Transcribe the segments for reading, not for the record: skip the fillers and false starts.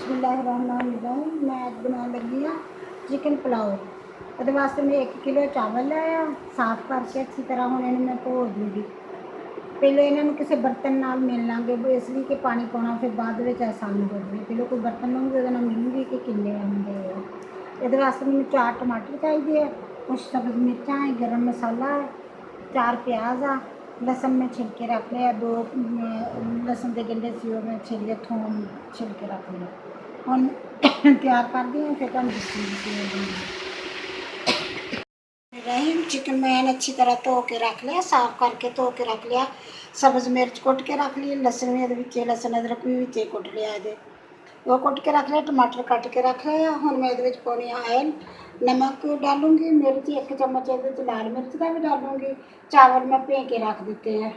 बिस्मिल्लाहिर्रहमानिर्रहीम। मैं आज बनाने लगी हाँ चिकन पुलाव। ਉਹਦੇ ਵਾਸਤੇ मैं 1 किलो चावल लिया साफ करके अच्छी तरह ਹੁਣ ਇਹਨੂੰ मैं ਧੋ ਦੂँਗੀ। ਪਹਿਲੇ ਇਹਨਾਂ ਨੂੰ ਕਿਸੇ ਬਰਤਨ ਨਾਲ ਮਿਲ ਲਾਂਗੇ ਇਸ ਲਈ ਕਿ ਪਾਣੀ ਪਾਉਣਾ ਫਿਰ ਬਾਅਦ ਵਿੱਚ ਆਸਾਨ ਹੋ ਜਾਵੇ। ਪਹਿਲੇ ਕੋਈ ਬਰਤਨ ਲਵਾਂਗੇ ਉਹਦੇ ਨਾਲ ਮਿਲੂੰਗੀ ਕਿ ਕਿੰਨੇ ਹੁੰਦੇ ਆ। ਇਹਦੇ ਵਾਸਤੇ ਮੈਨੂੰ 4 ਟਮਾਟਰ ਚਾਹੀਦੇ ਆ, ਕੁਛ ਸਬਜ਼ ਮਿਰਚਾਂ है, गरम मसाला है, 4 प्याज आ, लसन में छिलके रख लिया, 2 लसन के गंढे सी मैं छिले, थोम छिलके रख लिया। हम तैयार कर दी फिर तुम रही चिकन मैंने अच्छी तरह धो के रख लिया, साफ करके धो के रख लिया। सब्ज़ मिर्च कुट के रख ली, लसन भी लसन अदरक भी कुट लिया, वो कुट के रख लिया, टमाटर कट के रख लिया। हम मैं ये पानी आयल, नमक डालूंगी, मिर्च 1 चम्मच ये लाल मिर्च का भी डालूंगी। चावल मैं भे के रख दिते हैं।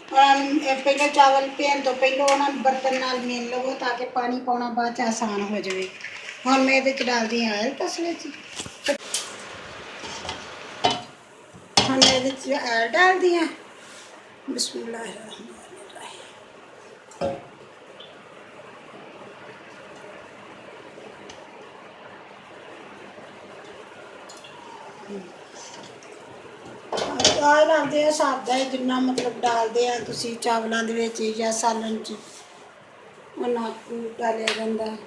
पहले चावल भेन तो पहले उन्होंने बर्तन नाल मिल लवो ताकि पानी पाना बाद आसान हो जाए। हम मैं ये डाल दी आयल तसले हम ये आयल डाल दिया। बिस्मिल्लाहिर्रहमानिर्रहीम। आयल डालते हैं सादा है जिन्ना मतलब डालते हैं तुसी चावलों के या सालन च उन्ना डालिया जाता है।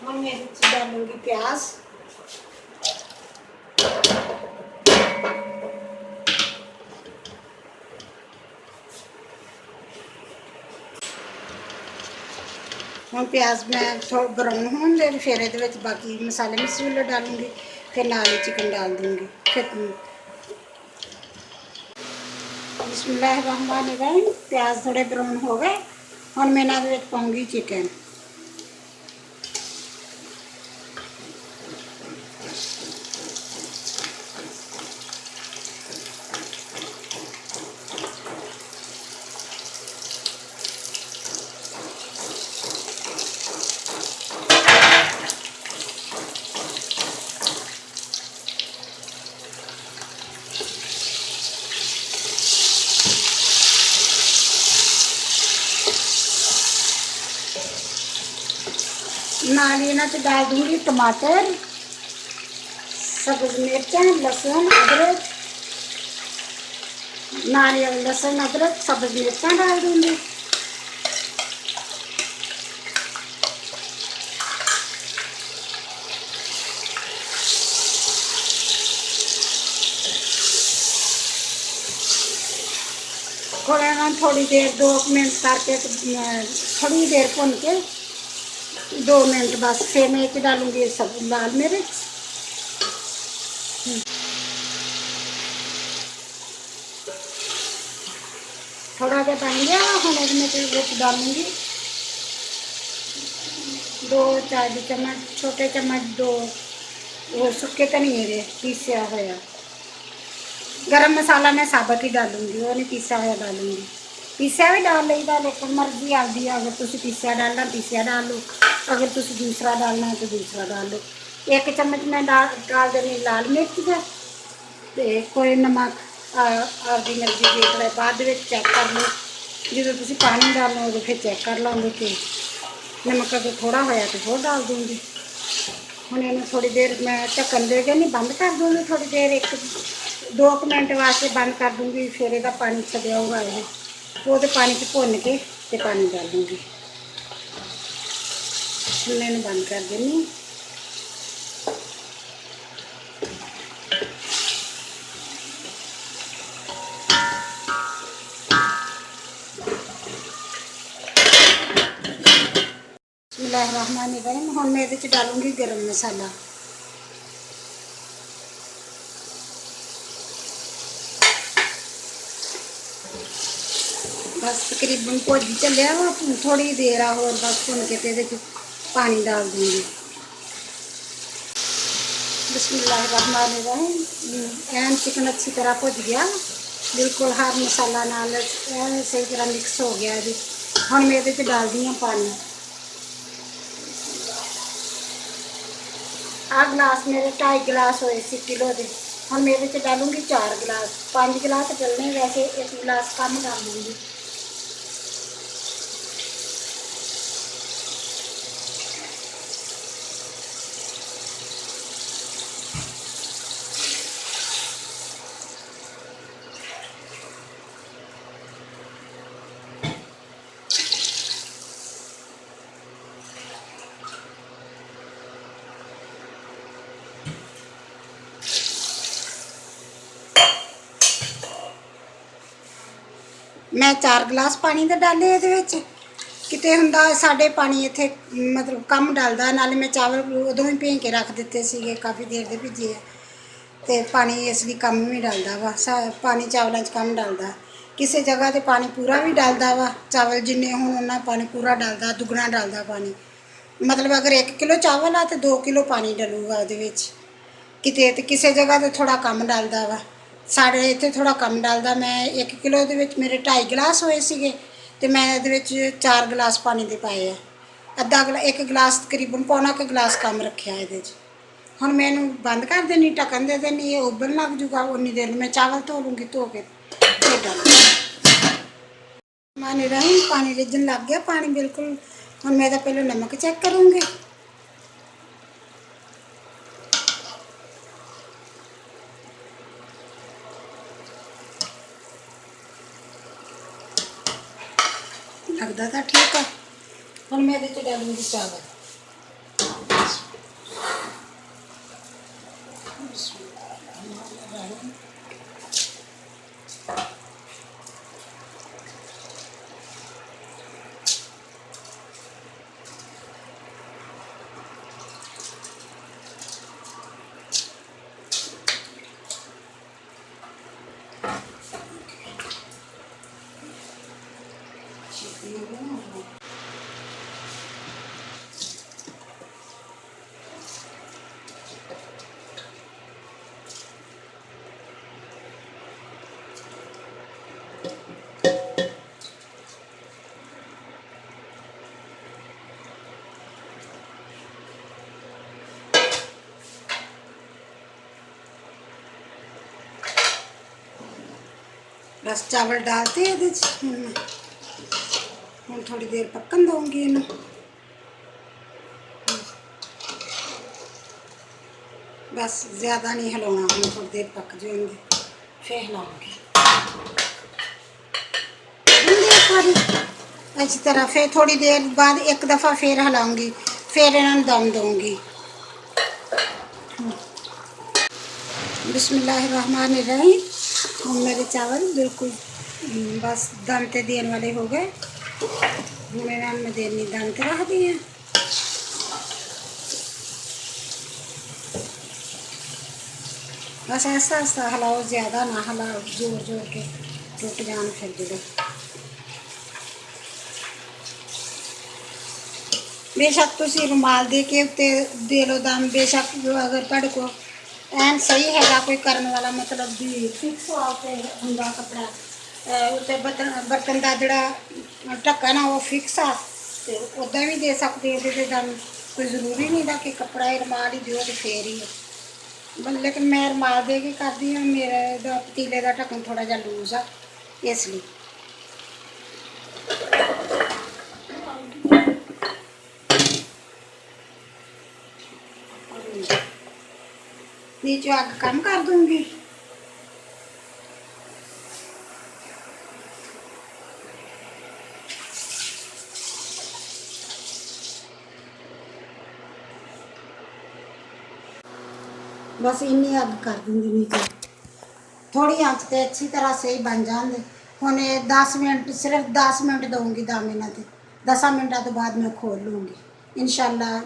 हम मैं डालूंगी प्याज, हम प्याज मैं थोड़ा ब्राउन होने दे फिर ये बाकी मसाले मसूले डालूंगी, फिर नाल ही चिकन डाल दूँगी। फिर बिस्मिल्लाहिर्रहमानिर्रहीम। प्याज थोड़े ब्राउन हो गए, हम मैं इन्हें पाऊँगी चिकन। नाल इन्हें डाल दूँगी टमाटर, सब्ज़ मिर्चां, लहसुन अदरक, नारियल लहसुन अदरक सब्ज़ मिर्चां डाल दूँगी। थोड़ी देर 2 मिनट करके थोड़ी देर भुन के 2 मिनट बस। फिर मैं एक डालूंगी सब लाल मिर्च, थोड़ा जहा बन गया। हम मैं डालूंगी 2 चाय चम्मच छोटे चम्मच 2 वो सुके धनिए के पीसिया होया। गरम मसाला मैं साबत ही डालूंगी, वो नहीं पीसा हुआ डालूंगी। पीसिया भी डाल लीदा लेकिन मर्जी आती है, अगर तुम पीसिया डालना पीसिया डाल लो, अगर तुम दूसरा डालना है तो दूसरा डाल लो। 1 चम्मच मैं डाल देनी लाल मिर्च का, तो कोई नमक आपकी मर्जी देख लो, बाद चेक कर लो। जो तुम पानी डालना उदो फिर चेक कर लोगे कि नमक अगर थोड़ा होया तो होर डाल दूँगी। हम इन्हें थोड़ी देर मैं ढक्कन दे के नहीं बंद कर दूँगी, थोड़ी देर 1-2 मिनट वास्ते बंद कर दूँगी। फिर यदा पानी छड्याऊगा ये वो पानी च भुन के ते पानी डालूँगी। मैं इन्हें बंद कर देनी। बिस्मिल्लाहिर्रहमानिर्रहीम। हम मैं ये डालूँगी गरम मसाला, बस तकरीबन भुज चलिया वो थोड़ी देर आ और बस भुन के तो पानी डाल दूँगी। बिस्मिल्लाहिर्रहमानिर्रहीम। एन चिकन अच्छी तरह भुज गया, बिल्कुल हर मसाला नाल सही तरह मिक्स हो गया। हम मैं ये डाल दी पानी। आ गिलास मेरे 2.5 गिलास होए सी किलो के, हम मैं ये डालूँगी 4 गिलास। 5 गिलास चलने, वैसे 1 गिलास कम डाल दूँगी। मैं 4 गिलास पानी दे डाले ਇਹਦੇ ਵਿੱਚ। ਕਿਤੇ ਹੁੰਦਾ ਸਾਡੇ ਪਾਣੀ ਇੱਥੇ ਮਤਲਬ ਕਮ ਡਲਦਾ, ਨਾਲੇ ਮੈਂ ਚਾਵਲ ਉਦੋਂ ਹੀ ਭੇਂ ਕੇ ਰੱਖ ਦਿੱਤੇ ਸੀਗੇ, ਕਾਫੀ ਦੇਰ ਦੇ ਭਿੱਜੇ ਆ, ਤੇ ਪਾਣੀ ਇਸ ਲਈ ਕਮ ਵੀ ਡਲਦਾ ਵਾ। ਪਾਣੀ ਚਾਵਲਾਂ 'ਚ ਕਮ ਡਲਦਾ, ਕਿਸੇ ਜਗ੍ਹਾ ਤੇ ਪਾਣੀ ਪੂਰਾ ਵੀ ਡਲਦਾ ਵਾ। ਚਾਵਲ ਜਿੰਨੇ ਹੁਣ ਉਹਨਾਂ ਪਾਣੀ ਪੂਰਾ ਡਲਦਾ, ਦੁੱਗਣਾ ਡਲਦਾ ਪਾਣੀ। ਮਤਲਬ ਅਗਰ 1 ਕਿਲੋ ਚਾਵਲ ਆ ਤੇ 2 ਕਿਲੋ ਪਾਣੀ ਡਲੂਗਾ ਉਹਦੇ ਵਿੱਚ। ਕਿਤੇ ਤੇ ਕਿਸੇ ਜਗ੍ਹਾ ਤੇ ਥੋੜਾ ਕਮ ਡਲਦਾ ਵਾ, ਸਾਡੇ ਇੱਥੇ ਥੋੜਾ ਕਮ ਡਲਦਾ। ਮੈਂ 1 ਕਿਲੋ ਦੇ ਵਿੱਚ ਮੇਰੇ 2.5 ਗਿਲਾਸ ਹੋਏ ਸੀਗੇ, ਤੇ ਮੈਂ ਇਹਦੇ ਵਿੱਚ 4 ਗਿਲਾਸ ਪਾਣੀ ਦੇ ਪਾਏ ਆ। ਅੱਧਾ 1 ਗਿਲਾਸ ਤਕਰੀਬਨ ਪੌਣਾ ਕੁ ਗਿਲਾਸ ਕਮ ਰੱਖਿਆ ਇਹਦੇ 'ਚ। ਹੁਣ ਮੈਂ ਇਹਨੂੰ ਬੰਦ ਕਰ ਦੇਣੀ, ਢੱਕਣ ਦੇ ਦੇਣੀ, ਇਹ ਉਬਲਣ ਲੱਗ ਜੂਗਾ। ਉਨੀ ਦੇਰ ਨੂੰ ਮੈਂ ਚਾਵਲ ਧੋ ਲੂੰਗੀ, ਧੋ ਕੇ ਫਿਰ ਡਾਲੂੰਗੀ। ਮਾਨੇ ਰਹੀ ਪਾਣੀ ਰਿੱਝਣ ਲੱਗ ਗਿਆ, ਪਾਣੀ ਬਿਲਕੁਲ। ਹੁਣ ਮੈਂ ਤਾਂ ਪਹਿਲਾਂ ਨਮਕ ਚੈੱਕ ਕਰੂੰਗੀ। लगता था ठीक है। हम मैं ये डालूंगी चावल। बस चावल डालते हैं हम थोड़ी देर पकन दूंगी इन्हें। बस ज़्यादा नहीं हिलाना, हम थोड़ी देर पक जाएंगे फिर हिलाऊंगी अच्छी तरह। फिर थोड़ी देर बाद एक दफ़ा फिर हिलाऊंगी, फिर इन्हें दम दूंगी। बिस्मिल्लाहिर्रहमानिर्रहीम। हम मेरे चावल बिल्कुल बस दम ते देने वाले हो गए। मैं देनी दम ते रख दी है। बस ऐसा ऐसा हिलाओ, ज़्यादा ना हिलाओ, जोर जोर के टुट जान फिर जो। बेशक तुसी रुमाल दे के उत्ते दे लो दम, बेशक अगर तुहाडे को ਐਨ ਸਹੀ ਹੈਗਾ ਕੋਈ ਕਰਨ ਵਾਲਾ, ਮਤਲਬ ਵੀ ਫਿਕਸ ਆ ਕੇ ਹੁੰਦਾ ਕੱਪੜਾ ਉੱਤੇ ਬਰਤਨ ਦਾ ਜਿਹੜਾ ਢੱਕਣ ਆ ਉਹ ਫਿਕਸ ਆ, ਤੇ ਉੱਦਾਂ ਵੀ ਦੇ ਸਕਦੇ ਇਹਦੇ ਤੇ ਦਮ। ਕੋਈ ਜ਼ਰੂਰੀ ਨਹੀਂ ਦਾ ਕਿ ਕੱਪੜਾ ਹੀ ਰੁਮਾਲ ਹੀ ਦਿਓ ਤੇ ਫੇਰ ਹੀ। ਲੇਕਿਨ ਮੈਂ ਰੁਮਾਲ ਦੇ ਕੇ ਕਰਦੀ ਹਾਂ, ਮੇਰੇ ਦਾ ਪਤੀਲੇ ਦਾ ਢੱਕਣ ਥੋੜਾ ਜਿਹਾ ਲੂਜ਼ ਆ ਇਸ ਲਈ। नीचे आग कम कर दूंगी। बस इन्नी अग कर दूंगी नीचे, थोड़ी आंच ते अच्छी तरह सही बन जाएंगे। हुण 10 मिनट, सिर्फ 10 मिनट दूंगी दम इन्हां ते। 10 मिनटों तो बाद मैं खोल लूँगी। इंशाल्लाह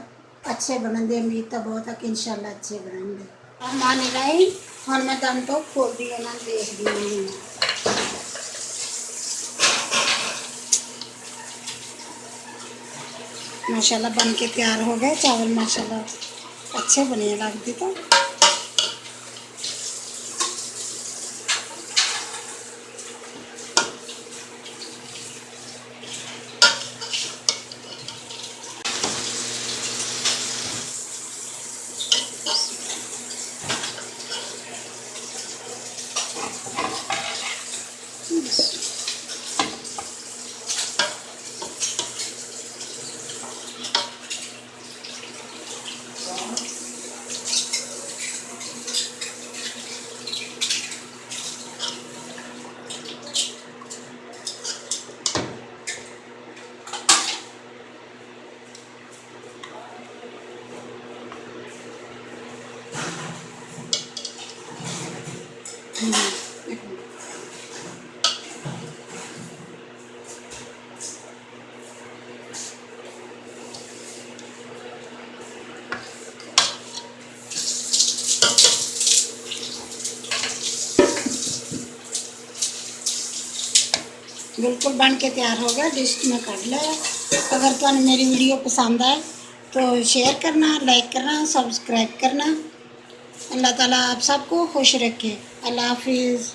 अच्छे बनने, उम्मीद तो बहुत है कि इंशाल्लाह अच्छे बनेंगे। मानी लाई हम मैं दम तो खोल दी, ना देख दी। माशाल्लाह बन के तैयार हो गए चावल, माशाल्लाह अच्छे बने लगते। तो बिल्कुल बन के तैयार हो गया, डिश में कट लिया। अगर तुम्हें मेरी वीडियो पसंद आए तो शेयर करना, लाइक करना, सब्सक्राइब करना। अल्लाह ताला आप सबको खुश रखे। अल्लाह हाफिज़।